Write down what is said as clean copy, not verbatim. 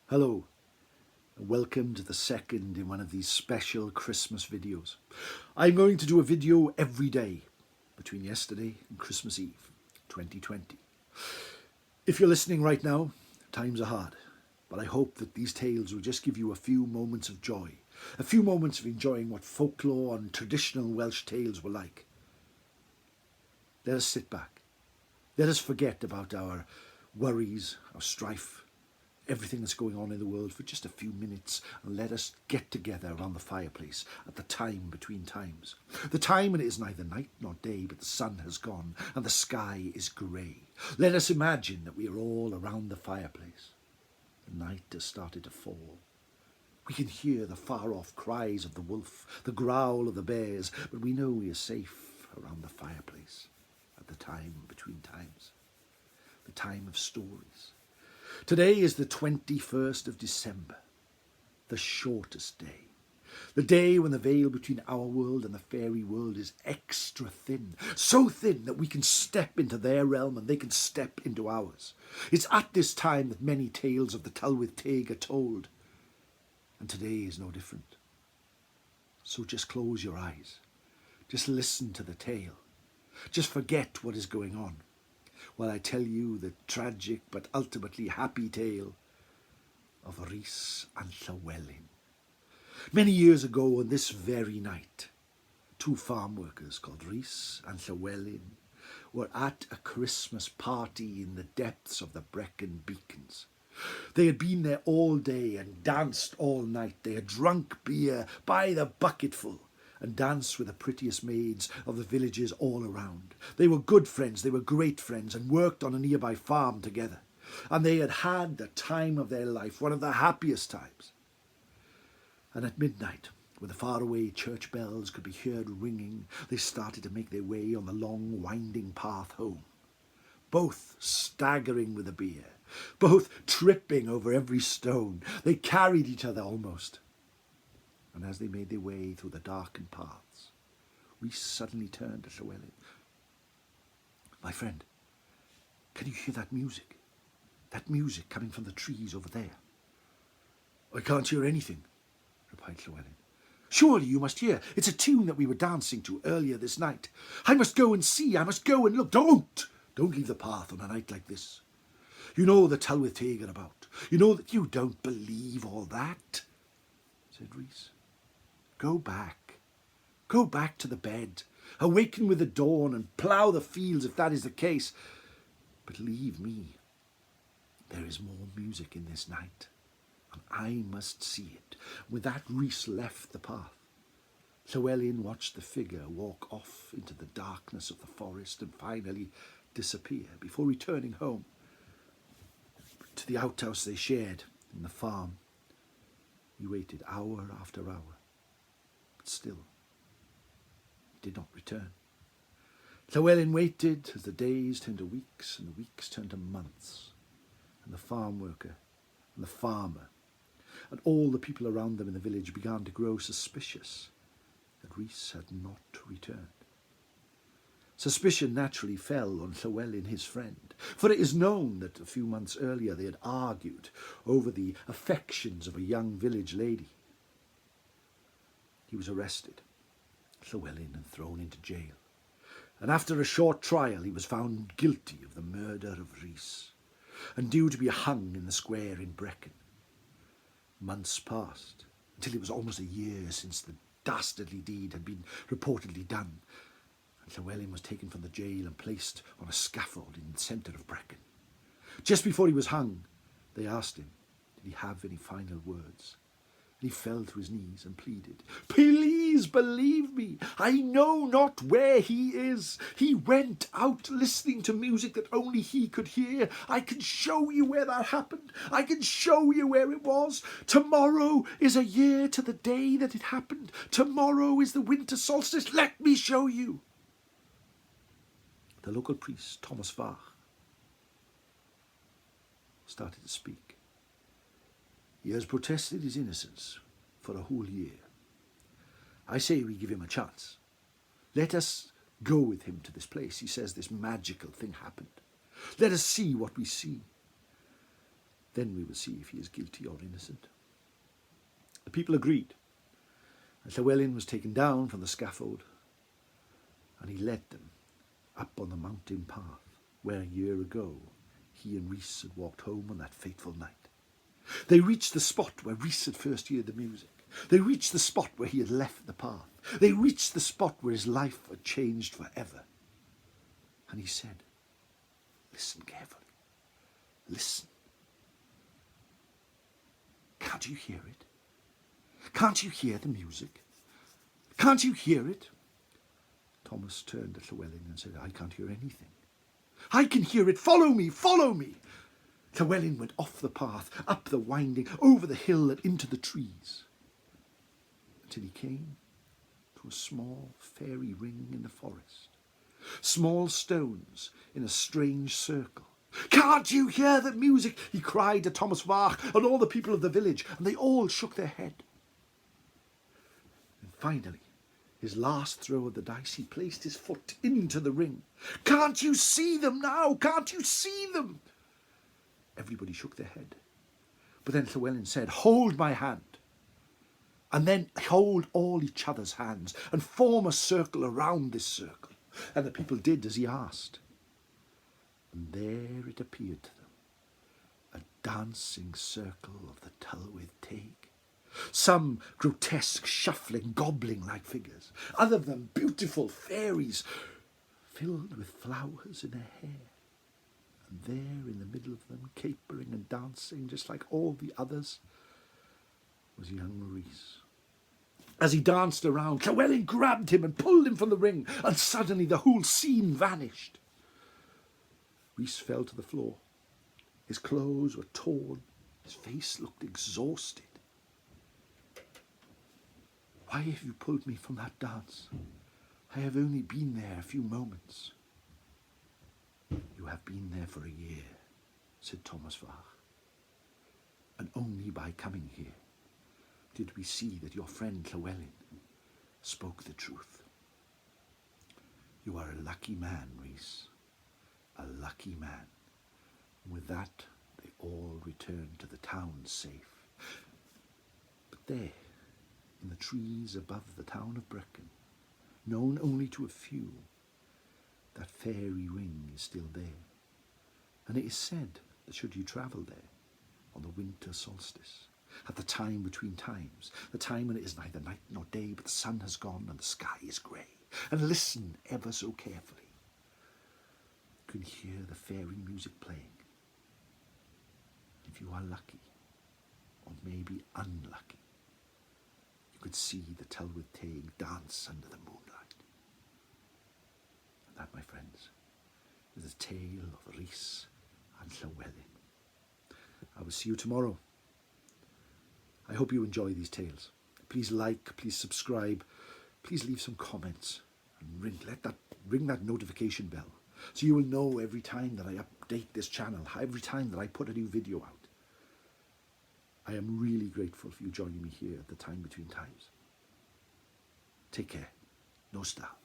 Hello, and welcome to the second in one of these special Christmas videos. I'm going to do a video every day between yesterday and Christmas Eve 2020. If you're listening right now, times are hard, but I hope that these tales will just give you a few moments of joy, a few moments of enjoying what folklore and traditional Welsh tales were like. Let us sit back. Let us forget about our worries, our strife, everything that's going on in the world for just a few minutes, and let us get together around the fireplace at the time between times. The time when it is neither night nor day, but the sun has gone and the sky is grey. Let us imagine that we are all around the fireplace. The night has started to fall. We can hear the far-off cries of the wolf, the growl of the bears, but we know we are safe around the fireplace at the time between times, the time of stories. Today is the 21st of December, the shortest day. The day when the veil between our world and the fairy world is extra thin, so thin that we can step into their realm and they can step into ours. It's at this time that many tales of the Tylwyth Teg are told, and today is no different. So just close your eyes, just listen to the tale, just forget what is going on, while I tell you the tragic but ultimately happy tale of Rhys and Llewelyn. Many years ago on this very night, two farm workers called Rhys and Llewelyn were at a Christmas party in the depths of the Brecon Beacons. They had been there all day and danced all night. They had drunk beer by the bucketful and danced with the prettiest maids of the villages all around. They were good friends, they were great friends, and worked on a nearby farm together. And they had had the time of their life, one of the happiest times. And at midnight, when the faraway church bells could be heard ringing, they started to make their way on the long, winding path home. Both staggering with the beer, both tripping over every stone. They carried each other almost. And as they made their way through the darkened paths, Rhys suddenly turned to Llewelyn. "My friend, can you hear that music? That music coming from the trees over there?" "I can't hear anything," replied Llewelyn. "Surely you must hear. It's a tune that we were dancing to earlier this night. I must go and see. I must go and look." Don't leave the path on a night like this. You know the Tylwyth Teg are about. You know that you don't believe all that," said Rhys. Go back to the bed, awaken with the dawn and plough the fields if that is the case. But leave me. There is more music in this night, and I must see it." With that, Rhys left the path. Llewelyn watched the figure walk off into the darkness of the forest and finally disappear before returning home to the outhouse they shared in the farm. He waited hour after hour. Still, he did not return. Llewelyn waited as the days turned to weeks and the weeks turned to months, and the farm worker and the farmer and all the people around them in the village began to grow suspicious that Rhys had not returned. Suspicion naturally fell on Llewelyn, his friend, for it is known that a few months earlier they had argued over the affections of a young village lady. He was arrested, Llewelyn, and thrown into jail. And after a short trial, he was found guilty of the murder of Rhys and due to be hung in the square in Brecon. Months passed, until it was almost a year since the dastardly deed had been reportedly done, and Llewelyn was taken from the jail and placed on a scaffold in the centre of Brecon. Just before he was hung, they asked him, did he have any final words? And he fell to his knees and pleaded, "Please believe me, I know not where he is. He went out listening to music that only he could hear. I can show you where that happened. I can show you where it was. Tomorrow is a year to the day that it happened. Tomorrow is the winter solstice. Let me show you." The local priest, Thomas Fach, started to speak. He has protested his innocence for a whole year. I say we give him a chance. Let us go with him to this place. He says this magical thing happened. Let us see what we see. Then we will see if he is guilty or innocent. The people agreed, and Llewelyn was taken down from the scaffold, and he led them up on the mountain path where a year ago he and Rhys had walked home on that fateful night. They reached the spot where Rhys had first heard the music. They reached the spot where he had left the path. They reached the spot where his life had changed forever. And he said, "Listen carefully. Listen. Can't you hear it? Can't you hear the music? Can't you hear it?" Thomas turned to Llewelyn and said, "I can't hear anything." "I can hear it. Follow me, follow me." Llewelyn went off the path, up the winding, over the hill and into the trees, until he came to a small fairy ring in the forest. Small stones in a strange circle. "Can't you hear the music?" he cried to Thomas Fach and all the people of the village, and they all shook their head. And finally, his last throw of the dice, he placed his foot into the ring. "Can't you see them now? Can't you see them?" Everybody shook their head. But then Llewelyn said, "Hold my hand." And then hold all each other's hands and form a circle around this circle. And the people did as he asked. And there it appeared to them, a dancing circle of the Tylwyth Teg. Some grotesque, shuffling, gobbling-like figures. Other of them beautiful fairies filled with flowers in their hair. And there in the middle of them, capering and dancing just like all the others, was young Rhys. As he danced around, Llewelyn grabbed him and pulled him from the ring, and suddenly the whole scene vanished. Rhys fell to the floor. His clothes were torn. His face looked exhausted. "Why have you pulled me from that dance? I have only been there a few moments." "You have been there for a year," said Thomas Fach. "And only by coming here did we see that your friend Llewelyn spoke the truth. You are a lucky man, Rhys, a lucky man." And with that, they all returned to the town safe. But there, in the trees above the town of Brecon, known only to a few, that fairy ring is still there. And it is said that should you travel there on the winter solstice, at the time between times, the time when it is neither night nor day, but the sun has gone and the sky is grey, and listen ever so carefully, you can hear the fairy music playing. If you are lucky, or maybe unlucky, you could see the Tylwyth Teg dance under the moonlight. And that, my friends, is the tale of Rhys and Llewelyn. I will see you tomorrow. I hope you enjoy these tales. Please like, please subscribe, please leave some comments, and ring that notification bell, so you will know every time that I update this channel, every time that I put a new video out. I am really grateful for you joining me here at the time between times. Take care. No star.